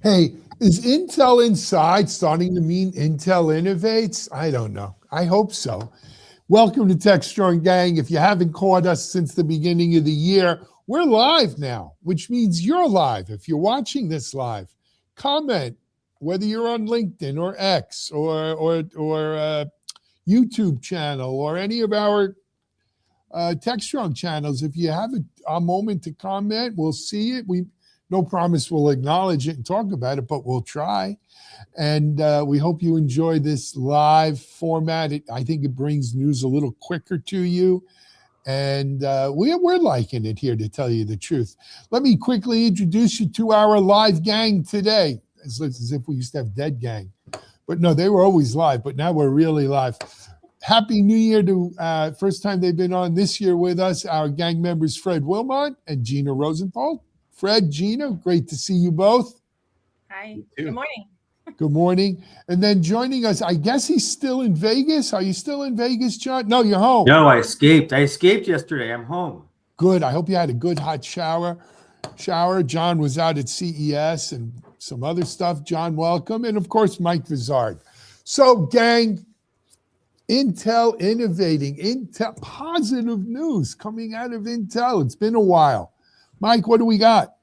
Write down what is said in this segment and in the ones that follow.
Hey, is Intel Inside starting to mean Intel Innovates? I don't know. I hope so. Welcome to Tech Strong Gang. If you haven't caught us since the beginning of the year, we're live now, which means you're live. If you're watching this live, comment, whether you're on LinkedIn or X or YouTube channel or any of our Tech Strong channels. If you have a moment to comment, we'll see it. No promise we'll acknowledge it and talk about it, but we'll try. And we hope you enjoy this live format. I think it brings news a little quicker to you. And we're liking it here, to tell you the truth. Let me quickly introduce you to our live gang today. As if we used to have dead gang. But no, they were always live, but now we're really live. Happy New Year to first time they've been on this year with us, our gang members, Fred Wilmot and Gina Rosenthal. Fred, Gina, great to see you both. Hi, good morning. Good morning. And then joining us, I guess he's still in Vegas. Are you still in Vegas, John? No, you're home. No, I escaped. I escaped yesterday. I'm home. Good. I hope you had a good hot shower. John was out at CES and some other stuff. John, welcome. And of course, Mike Vizard. So, gang, Intel innovating. Intel, positive news coming out of Intel. It's been a while. Mike, what do we got?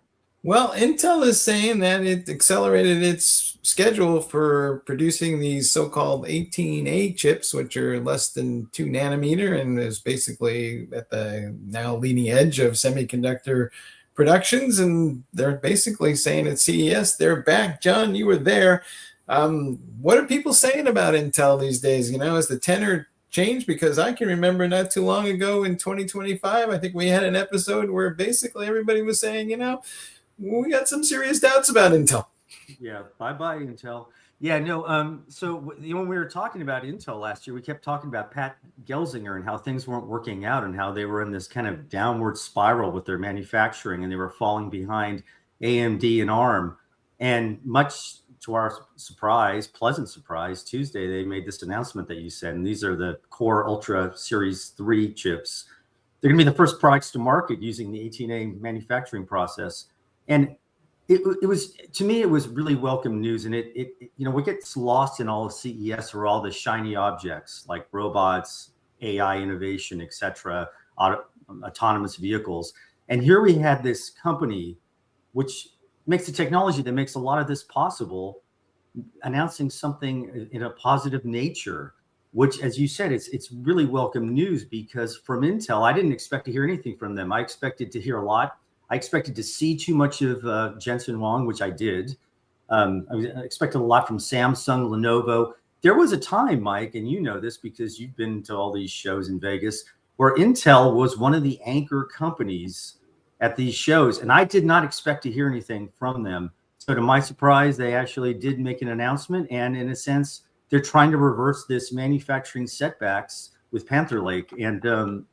Well, Intel is saying that it accelerated its schedule for producing these so-called 18A chips, which are less than 2 nanometer and is basically at the now leading edge of semiconductor productions. And they're basically saying at CES, they're back. John, you were there. What are people saying about Intel these days? You know, is the tenor changed? Because I can remember not too long ago in 2025, I think we had an episode where basically everybody was saying, you know, we got some serious doubts about Intel. Yeah, bye-bye, Intel. Yeah, no, so when we were talking about Intel last year, we kept talking about Pat Gelsinger and how things weren't working out and how they were in this kind of downward spiral with their manufacturing and they were falling behind AMD and ARM. And much to our surprise, pleasant surprise, Tuesday, they made this announcement that you said, and these are the Core Ultra Series 3 chips. They're going to be the first products to market using the 18A manufacturing process. And it was, to me, it was really welcome news. And it you know, what gets lost in all of CES are all the shiny objects like robots, AI innovation, et cetera, autonomous vehicles. And here we had this company, which makes the technology that makes a lot of this possible, announcing something in a positive nature, which, as you said, it's really welcome news, because from Intel, I didn't expect to hear anything from them. I expected to hear a lot. I expected to see too much of Jensen Huang, which I did. I expected a lot from Samsung, Lenovo. There was a time, Mike, and you know this because you've been to all these shows in Vegas, where Intel was one of the anchor companies at these shows, and I did not expect to hear anything from them. So to my surprise, they actually did make an announcement, and in a sense, they're trying to reverse this manufacturing setbacks with Panther Lake, and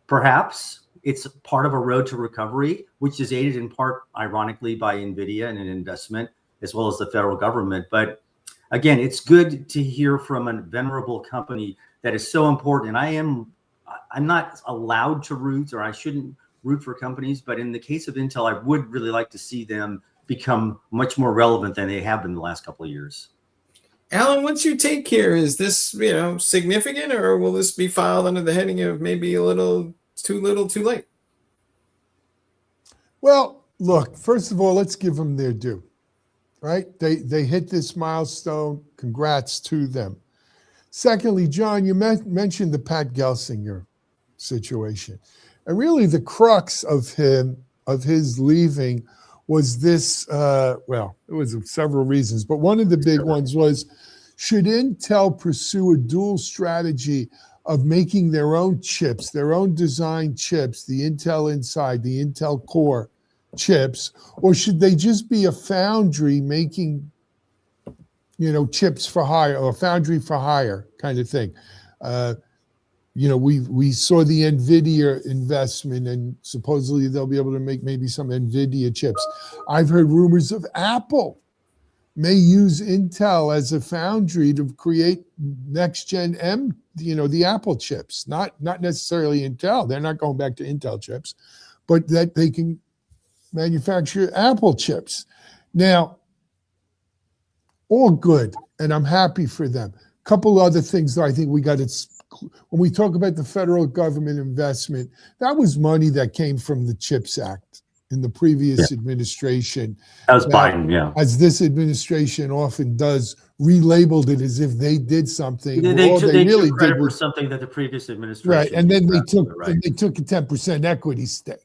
perhaps it's part of a road to recovery, which is aided in part, ironically, by NVIDIA and an investment, as well as the federal government. But again, it's good to hear from a venerable company that is so important, and I'm not allowed to root, or I shouldn't root for companies, but in the case of Intel, I would really like to see them become much more relevant than they have been the last couple of years. Alan, what's your take here? Is this, you know, significant, or will this be filed under the heading of maybe a little, too late? Well, look, first of all, let's give them their due, right? They hit this milestone. Congrats to them. Secondly, John, you mentioned the Pat Gelsinger situation. And really the crux of his leaving was this, well, it was several reasons, but one of the big ones was, should Intel pursue a dual strategy of making their own chips, their own design chips, the Intel Inside, the Intel Core chips, or should they just be a foundry making, you know, chips for hire, or foundry for hire kind of thing? You know, we saw the NVIDIA investment, and supposedly they'll be able to make maybe some NVIDIA chips. I've heard rumors of Apple may use Intel as a foundry to create next gen the Apple chips, not necessarily Intel. They're not going back to Intel chips, but that they can manufacture Apple chips. Now, all good, and I'm happy for them. A couple other things that I think we got to, when we talk about the federal government investment, that was money that came from the CHIPS Act in the previous administration. That was Biden, yeah. As this administration often does, relabeled it as if they did something. They really took credit did for was something that the previous administration right, and then they took right. and they took a 10% equity stake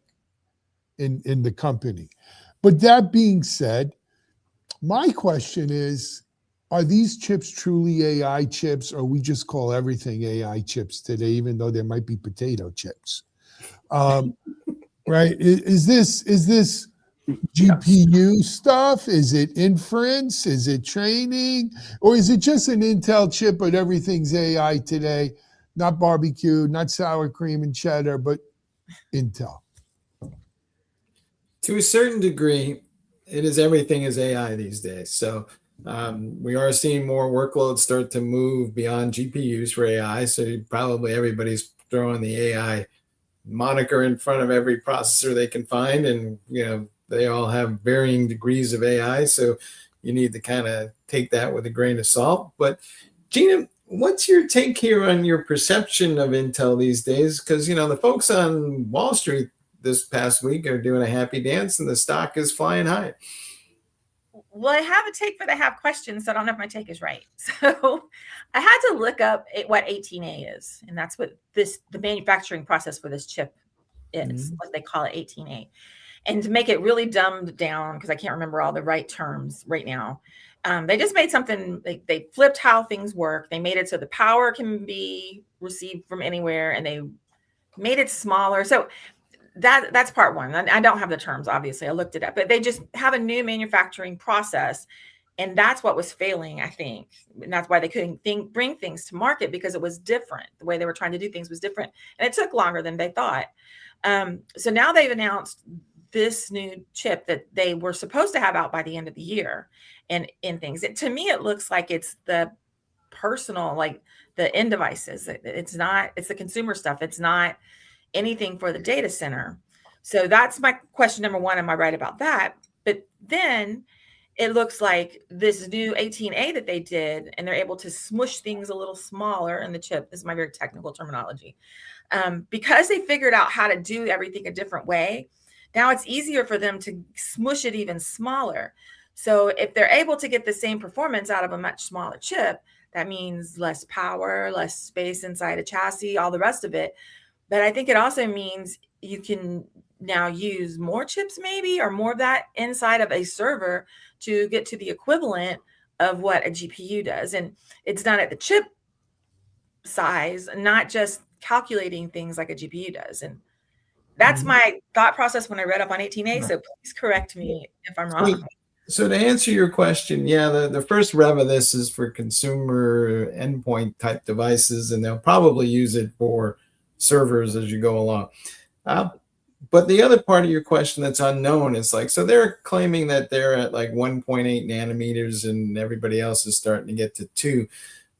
in the company. But that being said, my question is, are these chips truly AI chips, or we just call everything AI chips today, even though there might be potato chips? Right? Is this GPU stuff? Is it inference? Is it training? Or is it just an Intel chip, but everything's AI today? Not barbecue, not sour cream and cheddar, but Intel. To a certain degree, it is everything is AI these days. So we are seeing more workloads start to move beyond GPUs for AI. So probably everybody's throwing the AI moniker in front of every processor they can find, and they all have varying degrees of AI. So you need to kind of take that with a grain of salt. But Gina, what's your take here on your perception of Intel these days? Because the folks on Wall Street this past week are doing a happy dance, and the stock is flying high. Well, I have a take, but I have questions, so I don't know if my take is right. So I had to look up what 18A is, and that's what the manufacturing process for this chip is, what they call it, 18A. And to make it really dumbed down, because I can't remember all the right terms right now, they just made something, they flipped how things work. They made it so the power can be received from anywhere, and they made it smaller. So that's part one. I don't have the terms, obviously. I looked it up, but they just have a new manufacturing process. And that's what was failing, I think. And that's why they couldn't bring things to market, because it was different. The way they were trying to do things was different. And it took longer than they thought. So now they've announced this new chip that they were supposed to have out by the end of the year and in things. To me, it looks like it's the personal, like the end devices. It's the consumer stuff. It's not anything for the data center. So that's my question number one. Am I right about that? But then it looks like this new 18A that they did, and they're able to smush things a little smaller in the chip. This is my very technical terminology. Because they figured out how to do everything a different way, now it's easier for them to smush it even smaller. So if they're able to get the same performance out of a much smaller chip, that means less power, less space inside a chassis, all the rest of it. But I think it also means you can now use more chips maybe, or more of that inside of a server to get to the equivalent of what a GPU does. And it's done at the chip size, not just calculating things like a GPU does. And that's my thought process when I read up on 18A. So please correct me if I'm wrong. So to answer your question, yeah, the first rev of this is for consumer endpoint type devices, and they'll probably use it for servers as you go along. But the other part of your question that's unknown is so they're claiming that they're at 1.8 nanometers and everybody else is starting to get to 2.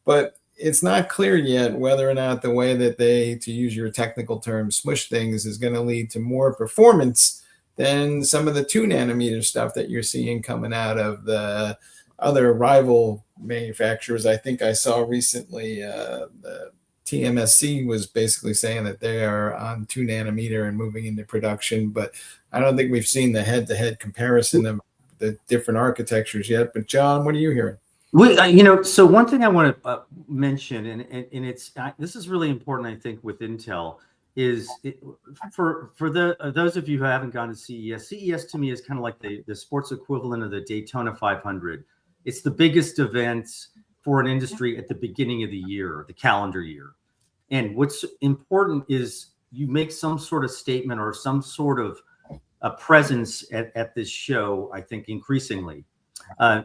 But it's not clear yet whether or not the way that they, to use your technical term, smush things is going to lead to more performance than some of the 2 nanometer stuff that you're seeing coming out of the other rival manufacturers. I think I saw recently the TMSC was basically saying that they are on 2 nanometer and moving into production, but I don't think we've seen the head-to-head comparison of the different architectures yet. But John, what are you hearing? Well, so one thing I want to mention, and it's this is really important, I think, with Intel, is for those of you who haven't gone to CES. CES to me is kind of like the sports equivalent of the Daytona 500. It's the biggest event for an industry at the beginning of the year, the calendar year. And what's important is you make some sort of statement or some sort of a presence at this show, I think, increasingly.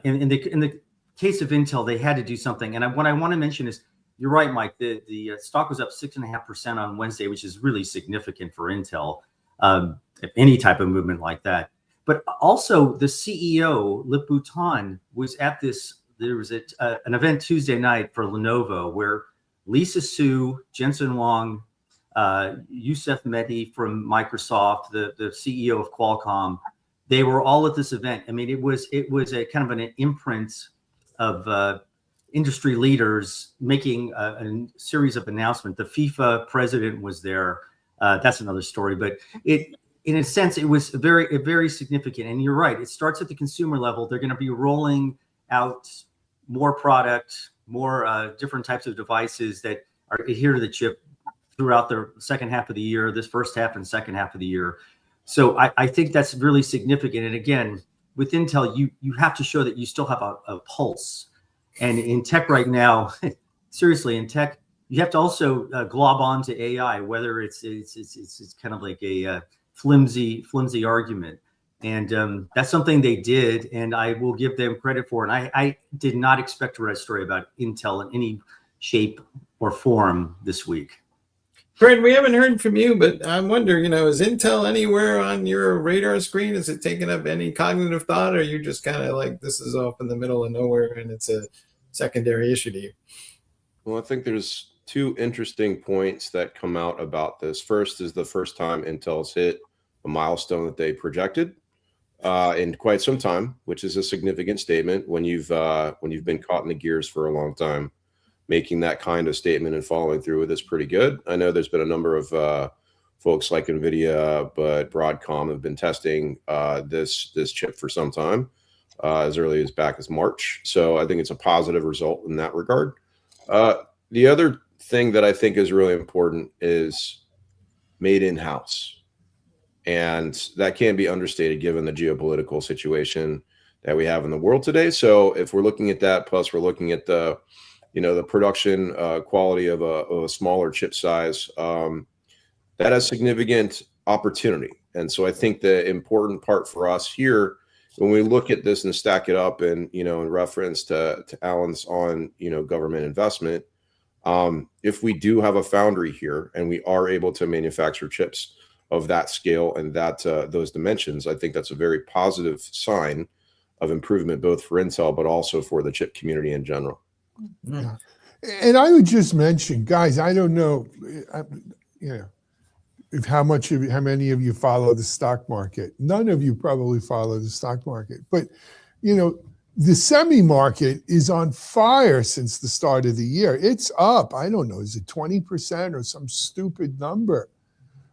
In the case of Intel, they had to do something. And what I want to mention is, you're right, Mike, the stock was up 6.5% on Wednesday, which is really significant for Intel, any type of movement like that. But also the CEO, Lip Bhutan, was at this. There was an event Tuesday night for Lenovo where Lisa Su, Jensen Huang, Youssef Mehdi from Microsoft, the CEO of Qualcomm, they were all at this event. I mean, it was a kind of an imprint of industry leaders making a series of announcements. The FIFA president was there. That's another story, but in a sense, it was very significant. And you're right. It starts at the consumer level. They're going to be rolling out more product, more different types of devices that are adhere to the chip throughout the second half of the year, this first half and second half of the year. So I think that's really significant. And again, with Intel, you have to show that you still have a pulse. And in tech right now, seriously, in tech, you have to also glob on to AI, whether it's kind of like a flimsy argument. And that's something they did, and I will give them credit for it. And I did not expect to write a story about Intel in any shape or form this week. Fred, we haven't heard from you, but I wonder, is Intel anywhere on your radar screen? Is it taking up any cognitive thought, or are you just kind of like, this is off in the middle of nowhere and it's a secondary issue to you? Well, I think there's two interesting points that come out about this. First is the first time Intel's hit a milestone that they projected in quite some time, which is a significant statement when you've been caught in the gears for a long time. Making that kind of statement and following through with is pretty good. I know there's been a number of folks like NVIDIA, but Broadcom have been testing this chip for some time, as early as back as March. So I think it's a positive result in that regard. The other thing that I think is really important is made in-house. And that can't be understated given the geopolitical situation that we have in the world today. So if we're looking at that, plus we're looking at the production quality of a smaller chip size, that has significant opportunity. And so I think the important part for us here, when we look at this and stack it up and, in reference to Alan's on, government investment, if we do have a foundry here and we are able to manufacture chips of that scale and that those dimensions, I think that's a very positive sign of improvement, both for Intel, but also for the chip community in general. Yeah. And I would just mention, guys, I don't know, how many of you follow the stock market. None of you probably follow the stock market, but the semi market is on fire since the start of the year. It's up. I don't know, is it 20% or some stupid number,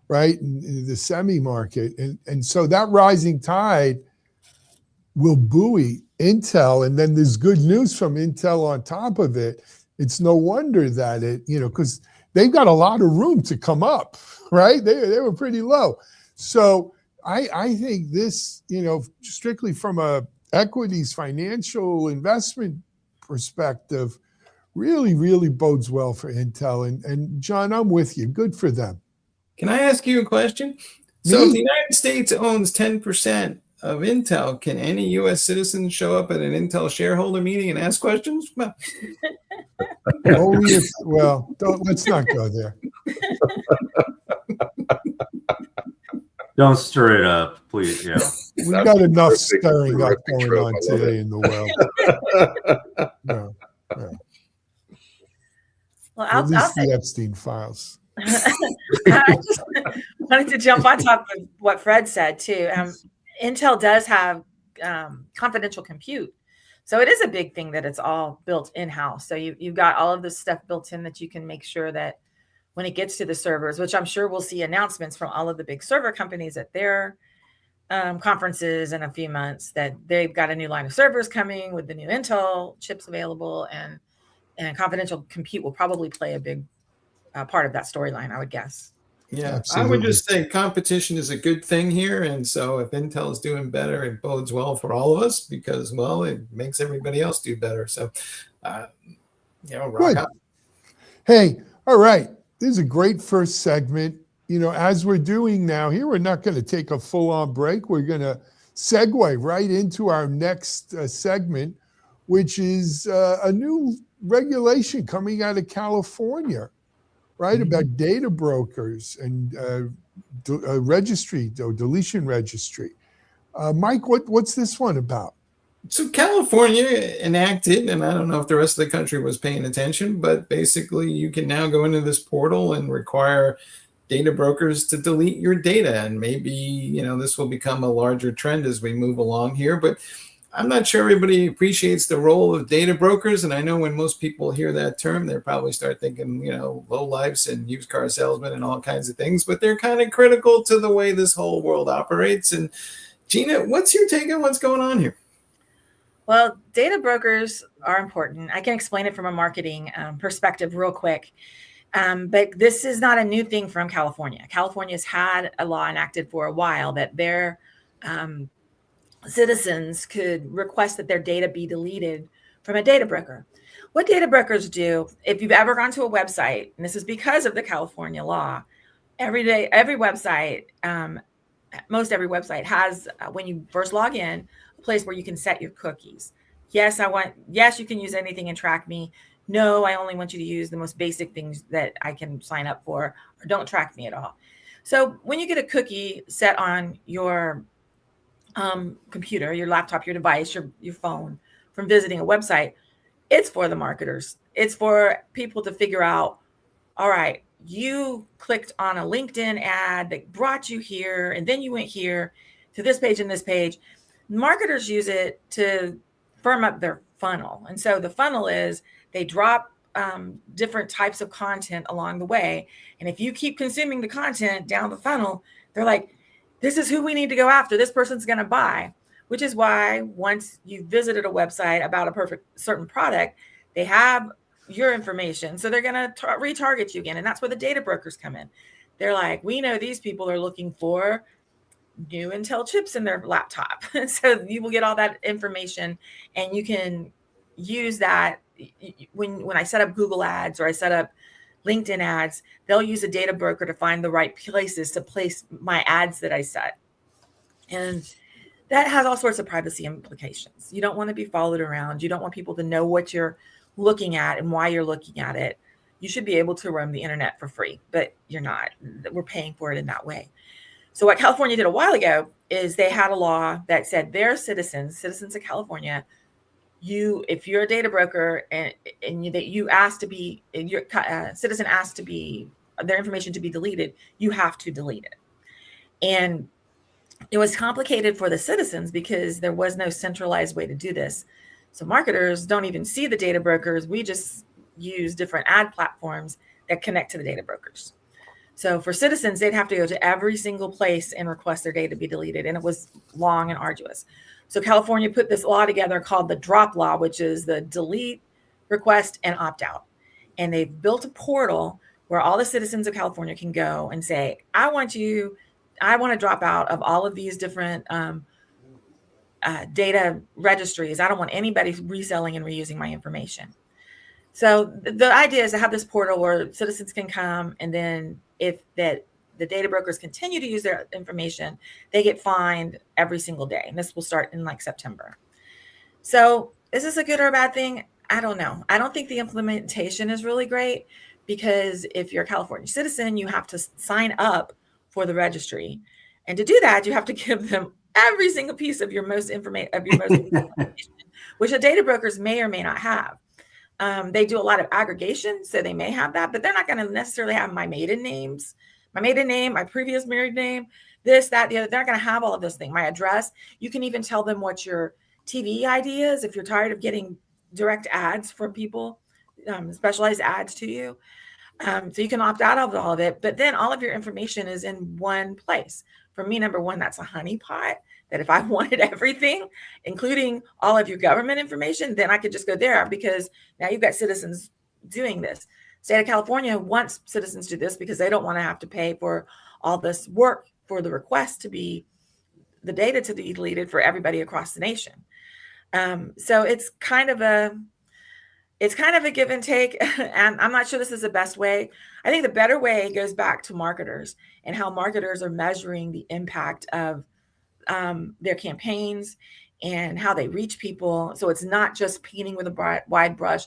right? In the semi market, and so that rising tide will buoy Intel, and then there's good news from Intel on top of it. It's no wonder that because they've got a lot of room to come up, right? They were pretty low. So I think this, strictly from a equities financial investment perspective, really, really bodes well for Intel. And John, I'm with you. Good for them. Can I ask you a question? So if the United States owns 10% of Intel, can any U.S. citizen show up at an Intel shareholder meeting and ask questions? Let's not go there. Don't stir it up, please. Yeah, we've got enough stirring up going on today in the world. No. Well, at least the Epstein files. I just wanted to jump on top of what Fred said too. Intel does have confidential compute, so it is a big thing that it's all built in-house. So you've got all of this stuff built in that you can make sure that when it gets to the servers, which I'm sure we'll see announcements from all of the big server companies at their conferences in a few months, that they've got a new line of servers coming with the new Intel chips available, and confidential compute will probably play a big part of that storyline, I would guess. Yeah, absolutely. I would just say competition is a good thing here. And so if Intel is doing better, it bodes well for all of us because, well, it makes everybody else do better. So, rock out. Hey, all right. This is a great first segment. As we're doing now here, we're not going to take a full-on break. We're going to segue right into our next segment, which is a new regulation coming out of California, right? Mm-hmm. About data brokers and registry, or deletion registry. Mike, what's this one about? So California enacted, and I don't know if the rest of the country was paying attention, but basically you can now go into this portal and require data brokers to delete your data. And maybe, this will become a larger trend as we move along here. But I'm not sure everybody appreciates the role of data brokers. And I know when most people hear that term, they probably start thinking, low lifes and used car salesmen and all kinds of things, but they're kind of critical to the way this whole world operates. And Gina, what's your take on what's going on here? Well, data brokers are important. I can explain it from a marketing perspective real quick. But this is not a new thing from California. California's had a law enacted for a while that their citizens could request that their data be deleted from a data broker. What data brokers do, if you've ever gone to a website, and this is because of the California law, every website, most every website has, when you first log in, a place where you can set your cookies. Yes, you can use anything and track me. No, I only want you to use the most basic things that I can sign up for, or don't track me at all. So when you get a cookie set on your computer, your laptop, your device, your phone from visiting a website, it's for the marketers. It's for people to figure out, all right, you clicked on a LinkedIn ad that brought you here, and then you went here to this page and this page. Marketers use it to firm up their funnel. And so the funnel is they drop different types of content along the way. And if you keep consuming the content down the funnel, they're like, this is who we need to go after. This person's going to buy, which is why once you visited a website about a certain product, they have your information. So they're going to retarget you again. And that's where the data brokers come in. They're like, we know these people are looking for new Intel chips in their laptop. So you will get all that information, and you can use that when I set up Google ads or I set up LinkedIn ads, they'll use a data broker to find the right places to place my ads that I set. And that has all sorts of privacy implications. You don't want to be followed around. You don't want people to know what you're looking at and why you're looking at it. You should be able to roam the internet for free, but you're not. We're paying for it in that way. So what California did a while ago is they had a law that said their citizens of California, if you're a data broker and you ask to be, your citizen asked to be their information to be deleted, you have to delete it. And it was complicated for the citizens because there was no centralized way to do this. So marketers don't even see the data brokers. We just use different ad platforms that connect to the data brokers. So for citizens, they'd have to go to every single place and request their data be deleted. And it was long and arduous. So California put this law together called the DROP law, which is the delete, request, and opt out. And they've built a portal where all the citizens of California can go and say, I want to drop out of all of these different data registries. I don't want anybody reselling and reusing my information. So the idea is to have this portal where citizens can come, and then if the data brokers continue to use their information, they get fined every single day. And this will start in September. So is this a good or a bad thing? I don't know. I don't think the implementation is really great, because if you're a California citizen, you have to sign up for the registry. And to do that, you have to give them every single piece of your most information, which the data brokers may or may not have. They do a lot of aggregation, so they may have that, but they're not going to necessarily have my maiden name, my previous married name, this, that, the other. They're not going to have all of those things. My address. You can even tell them what your TV ID is if you're tired of getting direct ads from people, specialized ads to you. So you can opt out of all of it, but then all of your information is in one place. For me, number one, that's a honeypot. That if I wanted everything, including all of your government information, then I could just go there, because now you've got citizens doing this. State of California wants citizens to do this because they don't want to have to pay for all this work for the request to be, the data to be deleted for everybody across the nation. So it's kind of a give and take. And I'm not sure this is the best way. I think the better way goes back to marketers and how marketers are measuring the impact of their campaigns and how they reach people. So it's not just painting with a wide brush.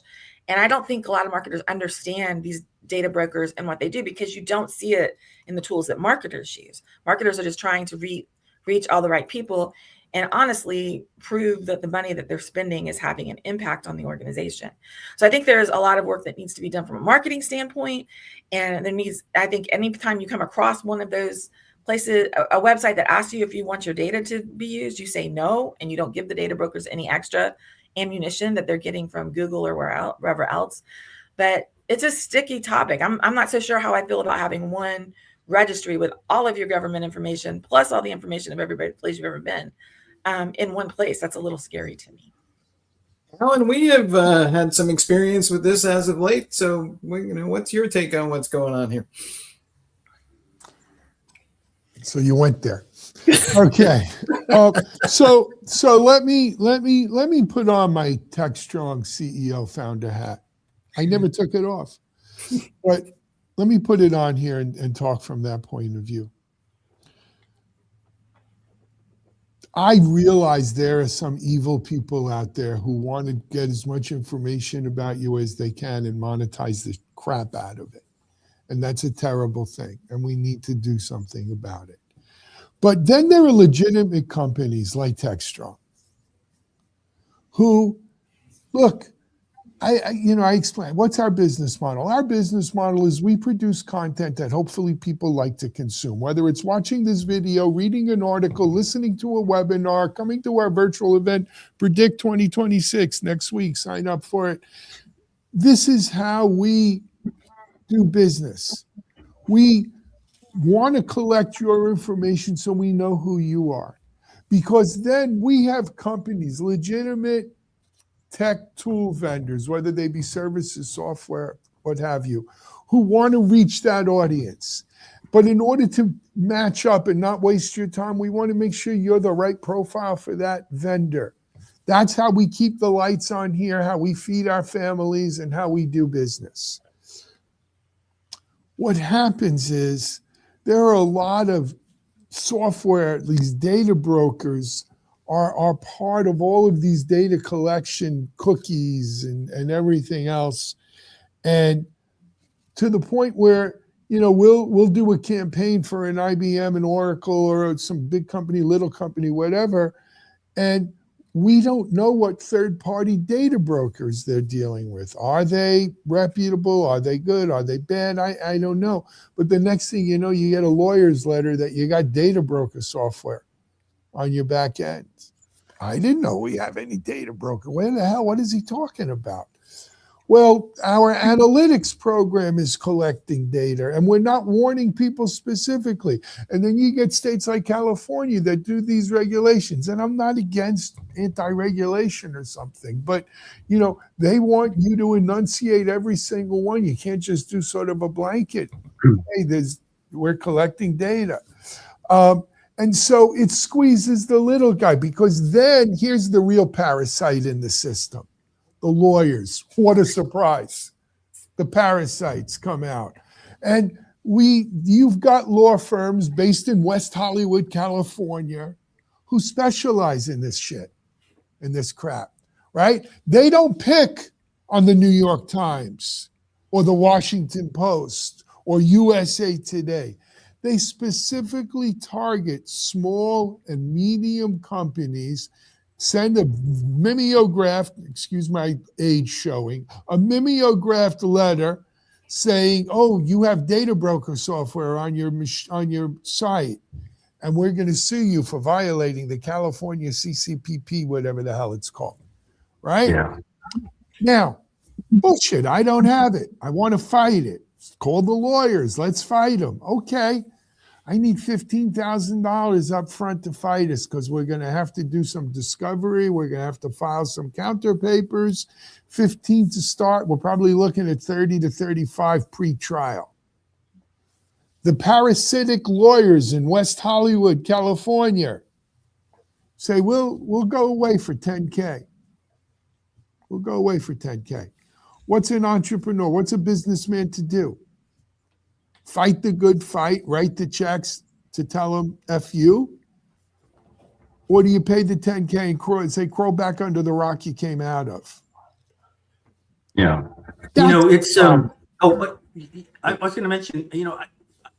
And I don't think a lot of marketers understand these data brokers and what they do, because you don't see it in the tools that marketers use. Marketers are just trying to reach all the right people and honestly prove that the money that they're spending is having an impact on the organization. So I think there's a lot of work that needs to be done from a marketing standpoint. And I think anytime you come across one of those places, a website that asks you if you want your data to be used, you say no, and you don't give the data brokers any extra ammunition that they're getting from Google or wherever else. But it's a sticky topic. I'm not so sure how I feel about having one registry with all of your government information plus all the information of every place you've ever been in one place. That's a little scary to me. Alan, we have had some experience with this as of late. So, what's your take on what's going on here? So you went there. Okay. So let me put on my TechStrong CEO founder hat. I never took it off, but let me put it on here and talk from that point of view. I realize there are some evil people out there who want to get as much information about you as they can and monetize the crap out of it. And that's a terrible thing. And we need to do something about it. But then there are legitimate companies like TechStrong who, look, I explain, what's our business model? Our business model is we produce content that hopefully people like to consume, whether it's watching this video, reading an article, listening to a webinar, coming to our virtual event, Predict 2026 next week, sign up for it. This is how we do business. We want to collect your information so we know who you are, because then we have companies, legitimate tech tool vendors, whether they be services, software, what have you, who want to reach that audience. But in order to match up and not waste your time, we want to make sure you're the right profile for that vendor. That's how we keep the lights on here, how we feed our families, and how we do business. What happens is there are a lot of software, these data brokers are part of all of these data collection cookies and everything else. And to the point where, we'll do a campaign for an IBM, an Oracle, or some big company, little company, whatever. And we don't know what third-party data brokers they're dealing with. Are they reputable? Are they good? Are they bad? I don't know. But the next thing you know, you get a lawyer's letter that you got data broker software on your back end. I didn't know we have any data broker. Where the hell? What is he talking about? Well, our analytics program is collecting data, and we're not warning people specifically. And then you get states like California that do these regulations. And I'm not against anti-regulation or something, but they want you to enunciate every single one. You can't just do sort of a blanket. Hey, we're collecting data. And so it squeezes the little guy, because then here's the real parasite in the system. The lawyers. What a surprise. The parasites come out. And you've got law firms based in West Hollywood, California, who specialize in this shit, in this crap, right? They don't pick on the New York Times or the Washington Post or USA Today. They specifically target small and medium companies, send a mimeographed, excuse my age showing, a mimeographed letter saying, oh, you have data broker software on your site, and we're going to sue you for violating the California CCPP, whatever the hell it's called, right? Yeah. Now, bullshit, I don't have it. I want to fight it. Call the lawyers. Let's fight them. Okay. I need $15,000 up front to fight us, because we're going to have to do some discovery. We're going to have to file some counter papers. 15 to start. We're probably looking at 30 to 35 pre-trial. The parasitic lawyers in West Hollywood, California say, we'll go away for $10K. We'll go away for $10K. What's an entrepreneur? What's a businessman to do? Fight the good fight, write the checks to tell them F you? Or do you pay the $10K and say, crawl back under the rock you came out of? Yeah. That's It's but I was going to mention,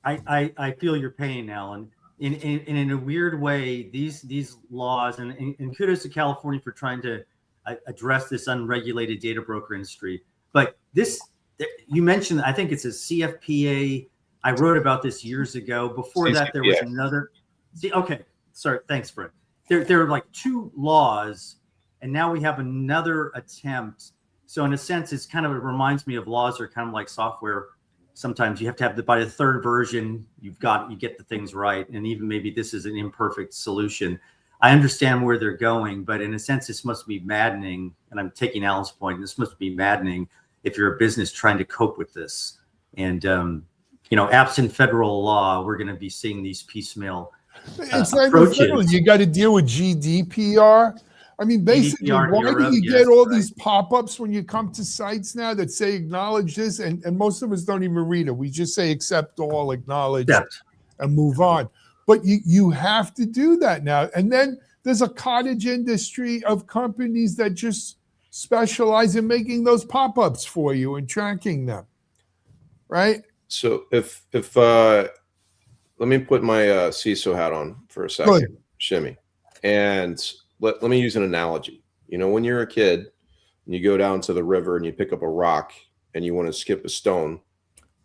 I feel your pain, Alan. In a weird way, these laws, and kudos to California for trying to address this unregulated data broker industry. But this, you mentioned, I think it's a CFPA I wrote about this years ago. Before that, there was another. See, okay, sorry, thanks, Fred. There are like 2 laws, and now we have another attempt. So in a sense, it reminds me of laws are kind of like software. Sometimes you have to have by the 3rd version, you get the things right, and even maybe this is an imperfect solution. I understand where they're going, but in a sense, this must be maddening. And I'm taking Alan's point. This must be maddening if you're a business trying to cope with this. And absent federal law, we're going to be seeing these piecemeal it's not even federal. You got to deal with GDPR. I mean, basically, why do you get all these pop-ups when you come to sites now that say acknowledge this? And most of us don't even read it. We just say accept all, acknowledge, and move on. But you have to do that now. And then there's a cottage industry of companies that just specialize in making those pop-ups for you and tracking them, right? So if let me put my CISO hat on for a second, Good. Shimmy, and let me use an analogy. When you're a kid and you go down to the river and you pick up a rock and you want to skip a stone,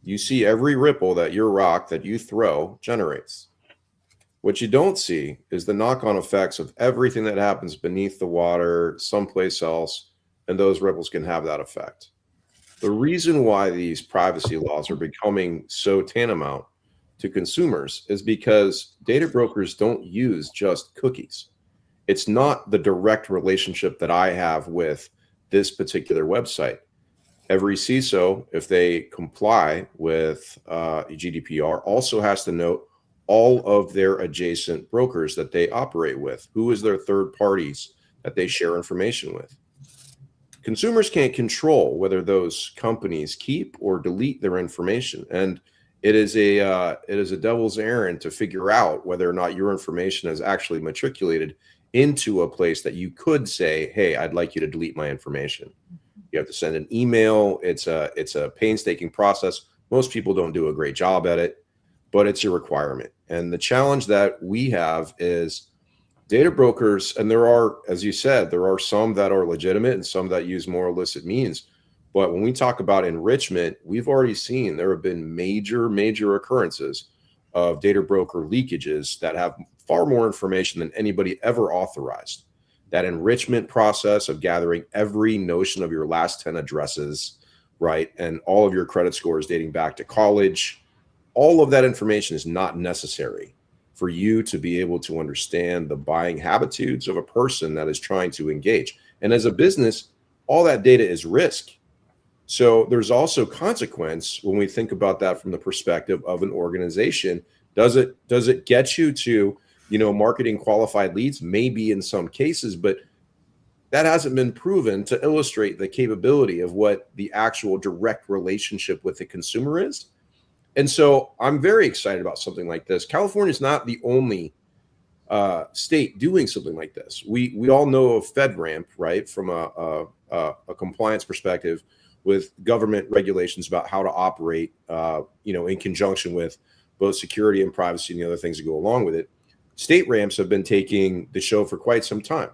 you see every ripple that your rock that you throw generates. What you don't see is the knock-on effects of everything that happens beneath the water, someplace else, and those ripples can have that effect. The reason why these privacy laws are becoming so tantamount to consumers is because data brokers don't use just cookies. It's not the direct relationship that I have with this particular website. Every CISO, if they comply with GDPR, also has to note all of their adjacent brokers that they operate with. Who is their third parties that they share information with? Consumers can't control whether those companies keep or delete their information, and it is a devil's errand to figure out whether or not your information is actually matriculated into a place that you could say, "Hey, I'd like you to delete my information." You have to send an email. It's a painstaking process. Most people don't do a great job at it, but it's a requirement. And the challenge that we have is data brokers, and there are, as you said, there are some that are legitimate and some that use more illicit means. But when we talk about enrichment, we've already seen there have been major occurrences of data broker leakages that have far more information than anybody ever authorized. That enrichment process of gathering every notion of your last 10 addresses, right, and all of your credit scores dating back to college, all of that information is not necessary for you to be able to understand the buying habitudes of a person that is trying to engage. And as a business, all that data is risk. So there's also consequence when we think about that from the perspective of an organization. Does it get you to, marketing qualified leads? Maybe in some cases, but that hasn't been proven to illustrate the capability of what the actual direct relationship with the consumer is. And so I'm very excited about something like this. California is not the only state doing something like this. We all know of FedRAMP, right, from a compliance perspective with government regulations about how to operate, in conjunction with both security and privacy and the other things that go along with it. State ramps have been taking the show for quite some time.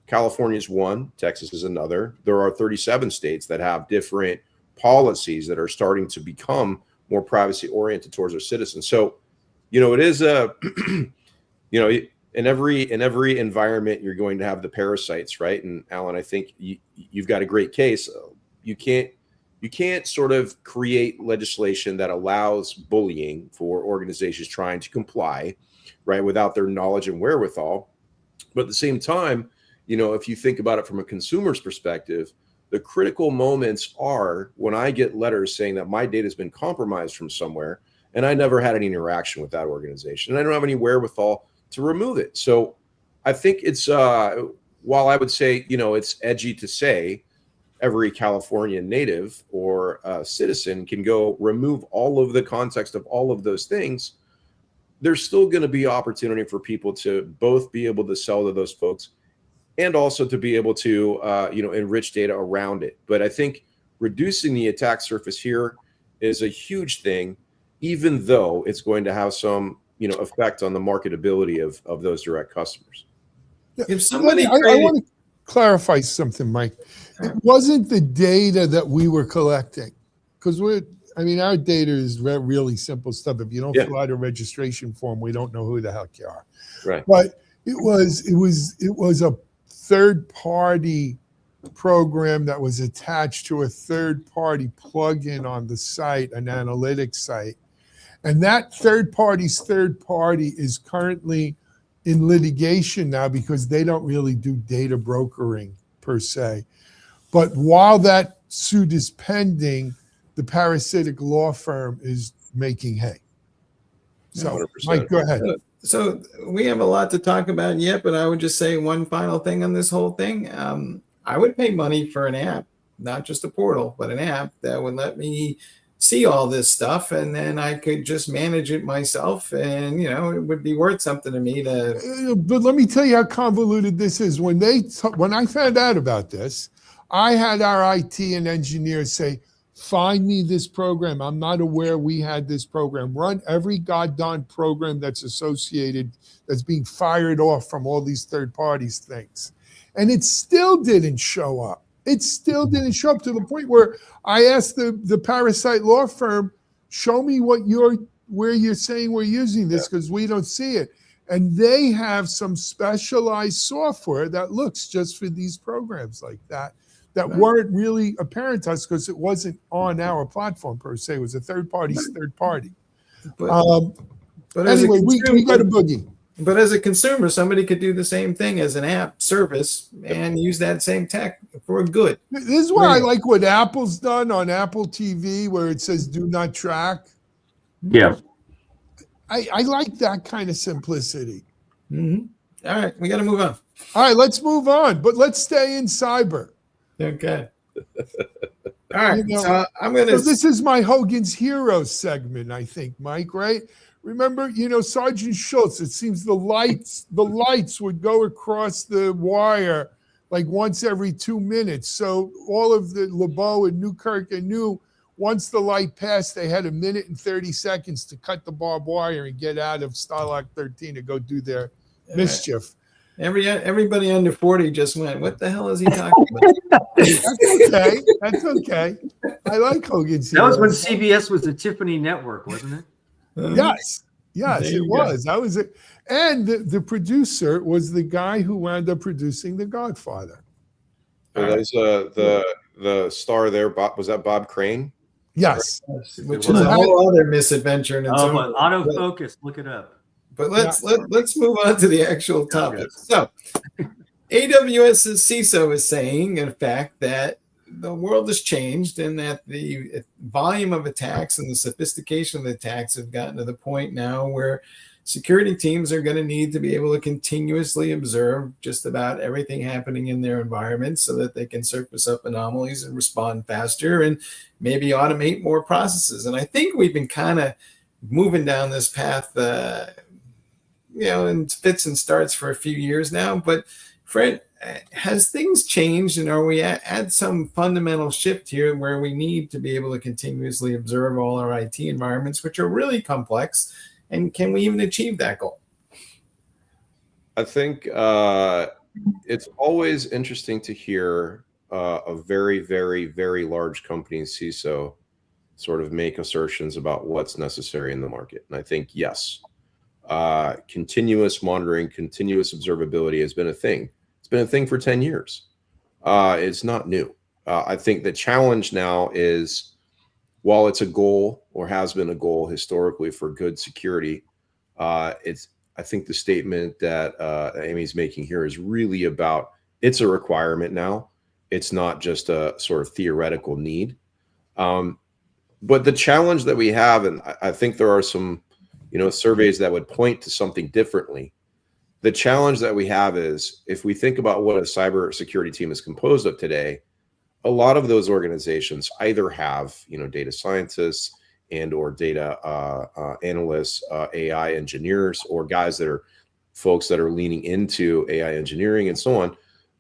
California is one, Texas is another. There are 37 states that have different policies that are starting to become more privacy oriented towards their citizens. So, it is in every environment, you're going to have the parasites, right? And Alan, I think you've got a great case. You can't sort of create legislation that allows bullying for organizations trying to comply, right, without their knowledge and wherewithal. But at the same time, if you think about it from a consumer's perspective, the critical moments are when I get letters saying that my data has been compromised from somewhere and I never had any interaction with that organization and I don't have any wherewithal to remove it. So I think it's, while I would say, it's edgy to say every California native or citizen can go remove all of the context of all of those things, there's still going to be opportunity for people to both be able to sell to those folks and also to be able to, enrich data around it. But I think reducing the attack surface here is a huge thing, even though it's going to have some, effect on the marketability of those direct customers. If somebody, I want to clarify something, Mike. It wasn't the data that we were collecting, because I mean, our data is really simple stuff. If you don't Yeah. fill out a registration form, we don't know who the heck you are. Right. But it was a third party program that was attached to a third party plugin on the site, an analytics site. And that third party is currently in litigation now because they don't really do data brokering per se. But while that suit is pending, the parasitic law firm is making hay. So, 100%. Mike, go ahead. So we have a lot to talk about yet, but I would just say one final thing on this whole thing. I would pay money for an app, not just a portal, but an app that would let me see all this stuff, and then I could just manage it myself, and it would be worth something to me to. But let me tell you how convoluted this is. When I found out about this, I had our IT and engineers say, find me this program. I'm not aware we had this program. Run every goddamn program that's associated, that's being fired off from all these third parties things. And it still didn't show up. It still didn't show up, to the point where I asked the parasite law firm, show me where you're saying we're using this, because we don't see it. And they have some specialized software that looks just for these programs like that weren't really apparent to us because it wasn't on our platform per se. It was a third party. But anyway, we got a boogie. But as a consumer, somebody could do the same thing as an app service and use that same tech for good. This is why I like what Apple's done on Apple TV, where it says do not track. Yeah. I like that kind of simplicity. Mm-hmm. All right, we got to move on. All right, let's move on, but let's stay in cyber. Okay. All right, so I'm going to... So this is my Hogan's Heroes segment, I think, Mike, right? Remember, Sergeant Schultz, it seems the lights would go across the wire like once every 2 minutes. So all of the LeBeau and Newkirk knew once the light passed, they had 1 minute and 30 seconds to cut the barbed wire and get out of Starlock 13 to go do their mischief. Everybody under 40 just went, what the hell is he talking about? That's okay. I like Hogan's Heroes. That was when CBS was the Tiffany Network, wasn't it? Yes, it was. That was it. And the producer was the guy who wound up producing The Godfather. There's the star there. Was that Bob Crane? Yes. Which is a whole other misadventure. But autofocus, look it up. But let's move on to the actual topic. So AWS's CISO is saying, in fact, that the world has changed and that the volume of attacks and the sophistication of the attacks have gotten to the point now where security teams are going to need to be able to continuously observe just about everything happening in their environment so that they can surface up anomalies and respond faster and maybe automate more processes. And I think we've been kind of moving down this path, in fits and starts for a few years now. But Fred, has things changed, and are we at some fundamental shift here where we need to be able to continuously observe all our IT environments, which are really complex, and can we even achieve that goal? I think it's always interesting to hear a very, very, very large company's CISO sort of make assertions about what's necessary in the market. And I think, yes, continuous monitoring, continuous observability has been a thing. It's been a thing for 10 years. It's not new. I think the challenge now is, while it's a goal or has been a goal historically for good security, I think the statement that Amy's making here is really about, it's a requirement now. It's not just a sort of theoretical need. But the challenge that we have, and I think there are some, surveys that would point to something differently. The challenge that we have is, if we think about what a cybersecurity team is composed of today, a lot of those organizations either have, data scientists and or data analysts, AI engineers, or folks that are leaning into AI engineering and so on.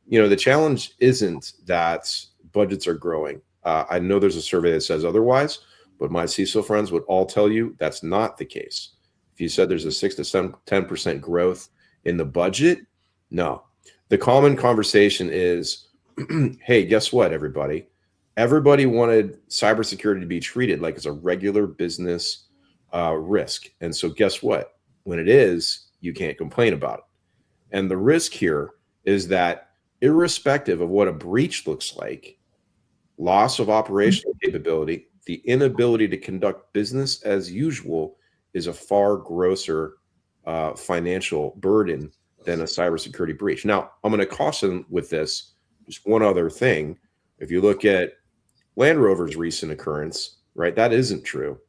The challenge isn't that budgets are growing. I know there's a survey that says otherwise, but my CISO friends would all tell you that's not the case. If you said there's a 6 to 10% growth in the budget, no. The common conversation is, hey, guess what, everybody? Everybody wanted cybersecurity to be treated like it's a regular business risk. And so guess what? When it is, you can't complain about it. And the risk here is that irrespective of what a breach looks like, loss of operational capability, the inability to conduct business as usual is a far grosser financial burden than a cybersecurity breach. Now, I'm going to caution with this just one other thing. If you look at Land Rover's recent occurrence, right, that isn't true.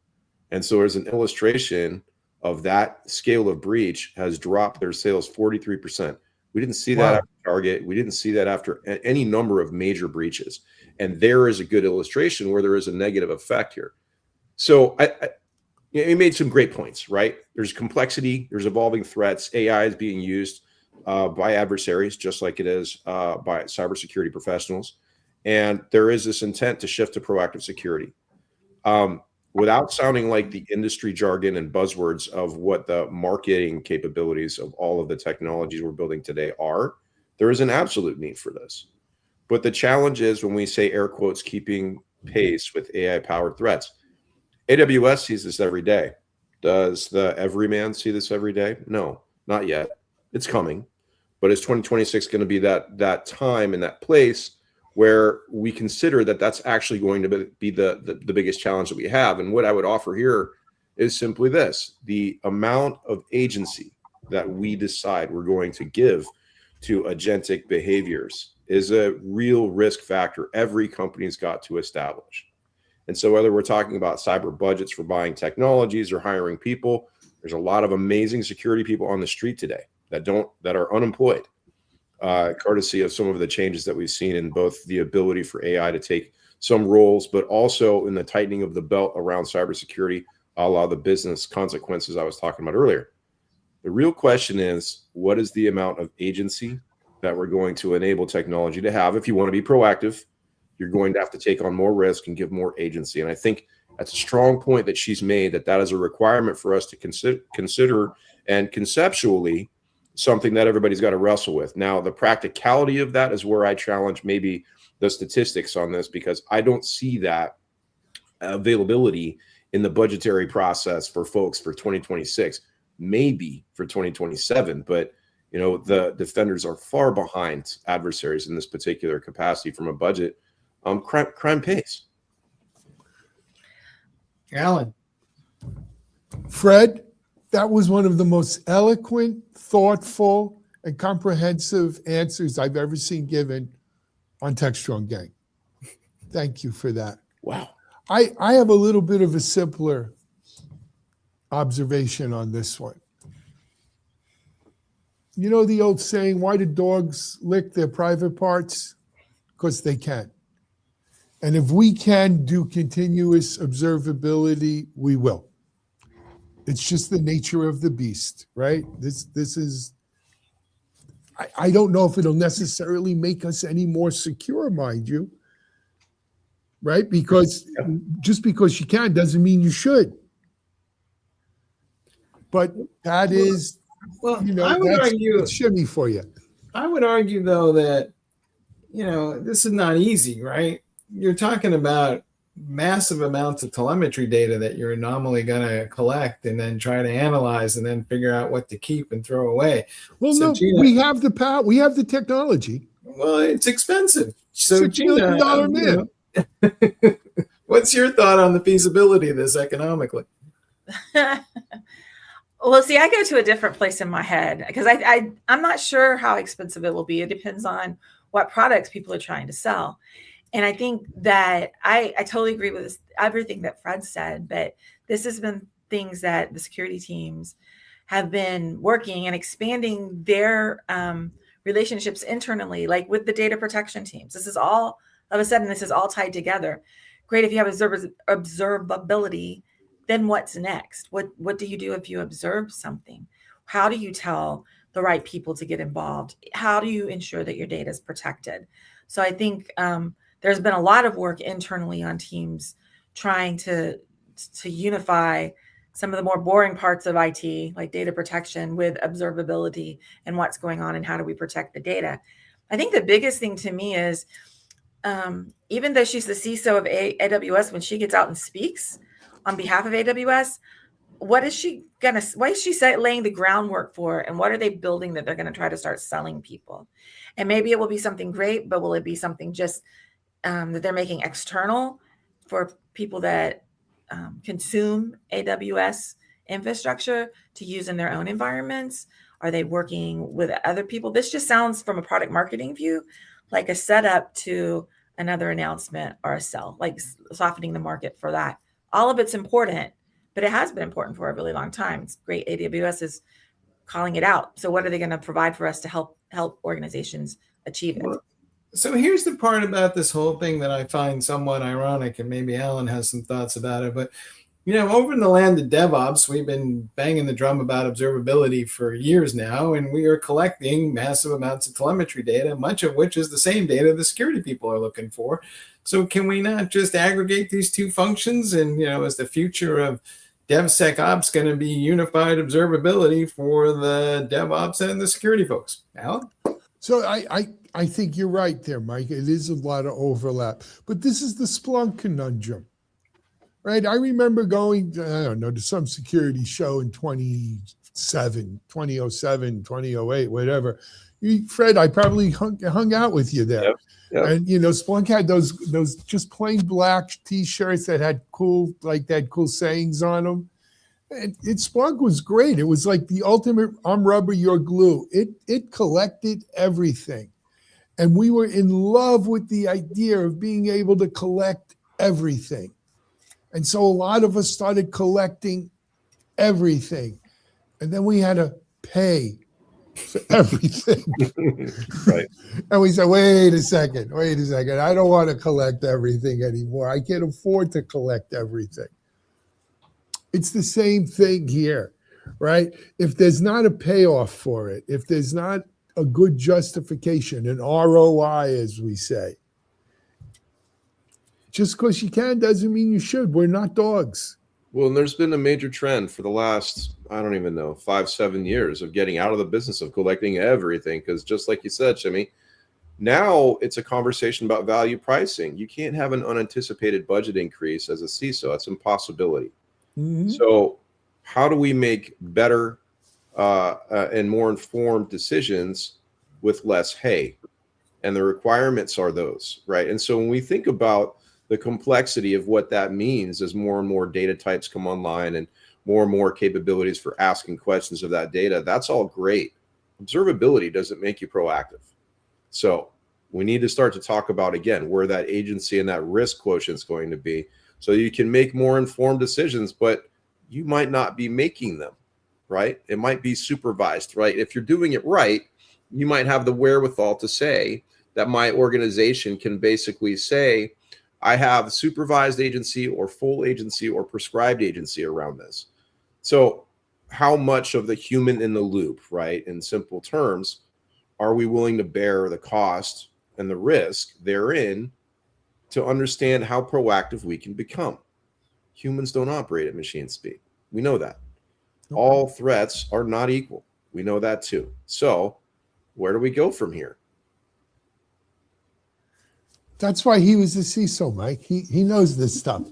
And so there's an illustration of that scale of breach has dropped their sales 43%. We didn't see that after Target. We didn't see that after any number of major breaches. And there is a good illustration where there is a negative effect here. So you made some great points, right? There's complexity, there's evolving threats. AI is being used by adversaries, just like it is by cybersecurity professionals. And there is this intent to shift to proactive security. Without sounding like the industry jargon and buzzwords of what the marketing capabilities of all of the technologies we're building today are, there is an absolute need for this. But the challenge is when we say air quotes, keeping pace with AI-powered threats. AWS sees this every day. Does the everyman see this every day? No, not yet. It's coming. But is 2026 going to be that time and that place where we consider that that's actually going to be the biggest challenge that we have? And what I would offer here is simply this: the amount of agency that we decide we're going to give to agentic behaviors is a real risk factor every company's got to establish. And so whether we're talking about cyber budgets for buying technologies or hiring people, there's a lot of amazing security people on the street today that are unemployed, courtesy of some of the changes that we've seen in both the ability for AI to take some roles, but also in the tightening of the belt around cybersecurity, a la the business consequences I was talking about earlier. The real question is, what is the amount of agency that we're going to enable technology to have? If you want to be proactive, you're going to have to take on more risk and give more agency. And I think that's a strong point that she's made, that is a requirement for us to consider and conceptually something that everybody's got to wrestle with. Now, the practicality of that is where I challenge maybe the statistics on this, because I don't see that availability in the budgetary process for folks for 2026, maybe for 2027. But the defenders are far behind adversaries in this particular capacity from a budget. Crime pays. Alan. Fred, that was one of the most eloquent, thoughtful, and comprehensive answers I've ever seen given on Tech Strong Gang. Thank you for that. Wow. I have a little bit of a simpler observation on this one. You know the old saying, why do dogs lick their private parts? Because they can. And if we can do continuous observability, we will. It's just the nature of the beast, right? This is, I don't know if it'll necessarily make us any more secure, mind you, right? Because just because you can doesn't mean you should. But that is, I would argue, that's shimmy for you. I would argue, though, that, this is not easy, right? You're talking about massive amounts of telemetry data that you're normally going to collect and then try to analyze and then figure out what to keep and throw away. Well, so, no, Gina, we have the power. We have the technology. Well, it's expensive. So, $6 billion man. What's your thought on the feasibility of this economically? Well, see, I go to a different place in my head because I'm not sure how expensive it will be. It depends on what products people are trying to sell. And I think that I totally agree with everything that Fred said, but this has been things that the security teams have been working and expanding their relationships internally, like with the data protection teams. This is all tied together. Great if you have observability, then what's next? What do you do if you observe something? How do you tell the right people to get involved? How do you ensure that your data is protected? So I think there's been a lot of work internally on teams trying to unify some of the more boring parts of IT, like data protection, with observability and what's going on and how do we protect the data. I think the biggest thing to me is even though she's the CISO of AWS, when she gets out and speaks on behalf of AWS, what is she laying the groundwork for, and what are they building that they're going to try to start selling people? And maybe it will be something great, but will it be something just that they're making external for people that consume AWS infrastructure to use in their own environments? Are they working with other people? This just sounds, from a product marketing view, like a setup to another announcement or a sell, like softening the market for that. All of it's important, but it has been important for a really long time. It's great AWS is calling it out. So what are they going to provide for us to help organizations achieve it? So here's the part about this whole thing that I find somewhat ironic, and maybe Alan has some thoughts about it. But, over in the land of DevOps, we've been banging the drum about observability for years now, and we are collecting massive amounts of telemetry data, much of which is the same data the security people are looking for. So can we not just aggregate these two functions? And, is the future of DevSecOps going to be unified observability for the DevOps and the security folks? Alan? So I think you're right there, Mike. It is a lot of overlap. But this is the Splunk conundrum, right? I remember going, to some security show in 2007, 2008, whatever. Fred, I probably hung out with you there. Yep. And, Splunk had those just plain black T-shirts that had cool sayings on them. And Splunk was great. It was like the ultimate I'm rubber, you're glue. It collected everything. And we were in love with the idea of being able to collect everything. And so a lot of us started collecting everything. And then we had to pay for everything. Right. And we said, wait a second. I don't want to collect everything anymore. I can't afford to collect everything. It's the same thing here, right? If there's not a payoff for it, if there's not a good justification, an ROI, as we say, just because you can doesn't mean you should. We're not dogs. Well, and there's been a major trend for the last, 5-7 years of getting out of the business of collecting everything. Because just like you said, Jimmy, now it's a conversation about value pricing. You can't have an unanticipated budget increase as a CISO. That's an impossibility. Mm-hmm. So how do we make better and more informed decisions with less hay? And the requirements are those, right? And so when we think about the complexity of what that means as more and more data types come online and more capabilities for asking questions of that data, that's all great. Observability doesn't make you proactive. So we need to start to talk about, again, where that agency and that risk quotient is going to be, so you can make more informed decisions, but you might not be making them, right? It might be supervised, right? If you're doing it right, you might have the wherewithal to say that my organization can basically say, I have supervised agency or full agency or prescribed agency around this. So how much of the human in the loop, right, in simple terms, are we willing to bear the cost and the risk therein to understand how proactive we can become? Humans don't operate at machine speed. We know that. Okay. All threats are not equal. We know that too. So where do we go from here? That's why he was a CISO, Mike. He knows this stuff.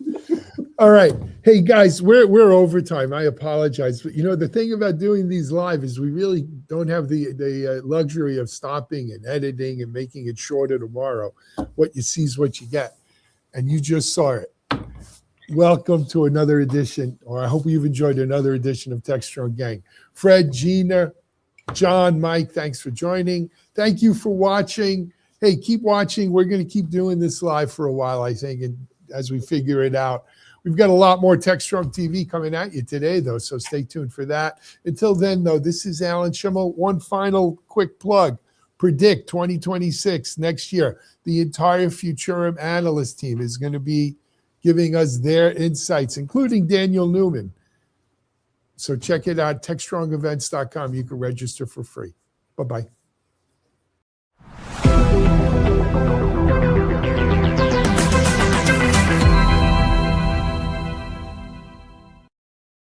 All right. Hey, guys, we're overtime. I apologize. But, the thing about doing these live is we really don't have the luxury of stopping and editing and making it shorter tomorrow. What you see is what you get. And you just saw it. Welcome to another edition, or I hope you've enjoyed another edition of Tech Strong Gang. Fred, Gina, John, Mike, thanks for joining. Thank you for watching. Hey, keep watching. We're going to keep doing this live for a while, I think, and as we figure it out. We've got a lot more Tech Strong TV coming at you today, though, so stay tuned for that. Until then, though, this is Alan Schimmel. One final quick plug. Predict 2026, next year. The entire Futurum analyst team is going to be giving us their insights, including Daniel Newman. So check it out, techstrongevents.com. You can register for free. Bye-bye.